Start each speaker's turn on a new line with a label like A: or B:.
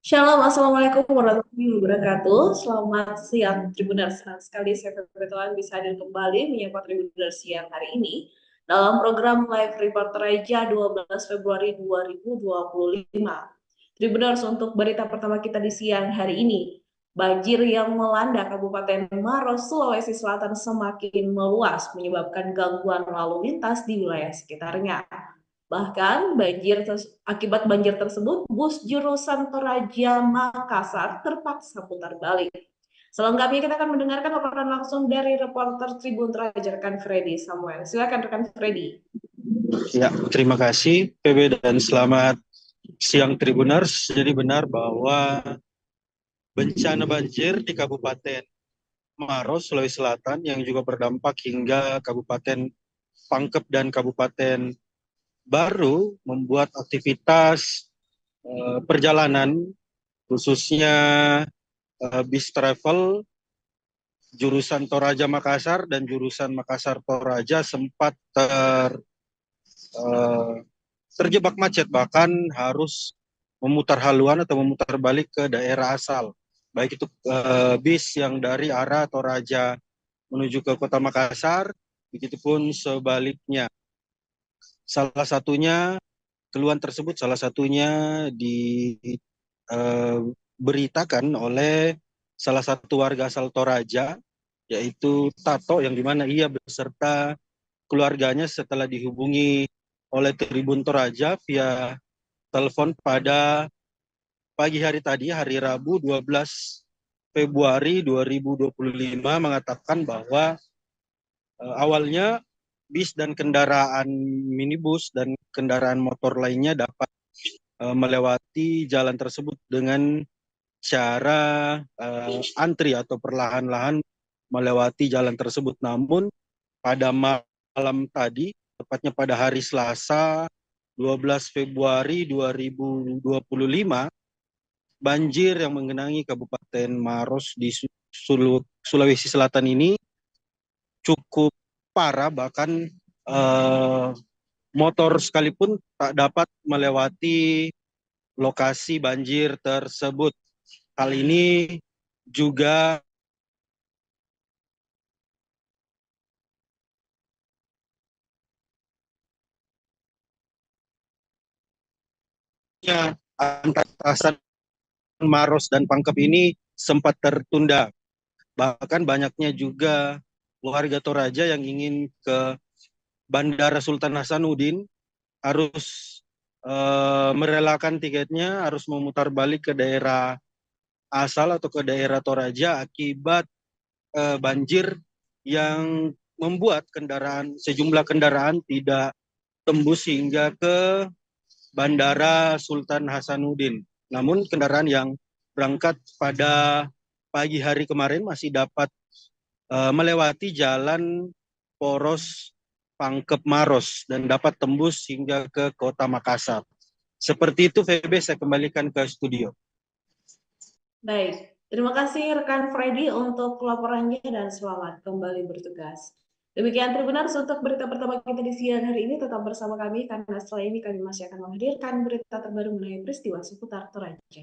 A: Shalom, Assalamualaikum warahmatullahi wabarakatuh. Selamat siang, Tribuners. Senang sekali saya kebetulan bisa hadir kembali menyapa Tribuners siang hari ini dalam program Live Report Raja 12 Februari 2025. Tribuners, untuk berita pertama kita di siang hari ini, banjir yang melanda Kabupaten Maros, Sulawesi Selatan semakin meluas, menyebabkan gangguan lalu lintas di wilayah sekitarnya. Bahkan akibat banjir tersebut, bus jurusan Toraja Makassar terpaksa putar balik. Selengkapnya kita akan mendengarkan laporan langsung dari reporter Tribun Toraja rekan Freddy Samuel. Silakan rekan Freddy.
B: Ya, terima kasih PB dan selamat siang Tribuners. Jadi benar bahwa bencana banjir di Kabupaten Maros, Sulawesi Selatan yang juga berdampak hingga Kabupaten Pangkep dan Kabupaten Baru membuat aktivitas perjalanan khususnya bis travel jurusan Toraja Makassar dan jurusan Makassar Toraja sempat eh, terjebak macet, bahkan harus memutar haluan atau memutar balik ke daerah asal, baik itu bis yang dari arah Toraja menuju ke Kota Makassar, begitupun sebaliknya. Salah satunya keluhan tersebut diberitakan oleh salah satu warga asal Toraja, yaitu Tato, yang dimana ia beserta keluarganya setelah dihubungi oleh Tribun Toraja via telepon pada pagi hari tadi, hari Rabu 12 Februari 2025, mengatakan bahwa awalnya bis dan kendaraan minibus dan kendaraan motor lainnya dapat melewati jalan tersebut dengan cara antri atau perlahan-lahan melewati jalan tersebut. Namun pada malam tadi, tepatnya pada hari Selasa 12 Februari 2025, banjir yang menggenangi Kabupaten Maros di Sulawesi Selatan ini cukup parah, bahkan eh, motor sekalipun tak dapat melewati lokasi banjir tersebut. Hal ini juga antara Maros dan Pangkep ini sempat tertunda. Bahkan banyaknya juga warga Toraja yang ingin ke Bandara Sultan Hasanuddin harus merelakan tiketnya, harus memutar balik ke daerah asal atau ke daerah Toraja akibat banjir yang membuat sejumlah kendaraan tidak tembus hingga ke Bandara Sultan Hasanuddin. Namun kendaraan yang berangkat pada pagi hari kemarin masih dapat melewati jalan poros Pangkep Maros dan dapat tembus hingga ke Kota Makassar. Seperti itu, VB, saya kembalikan ke studio.
A: Baik, terima kasih rekan Freddy untuk laporannya dan selamat kembali bertugas. Demikian Tribuners untuk berita pertama kita di siang hari ini. Tetap bersama kami karena setelah ini kami masih akan menghadirkan berita terbaru mengenai peristiwa seputar Toraja.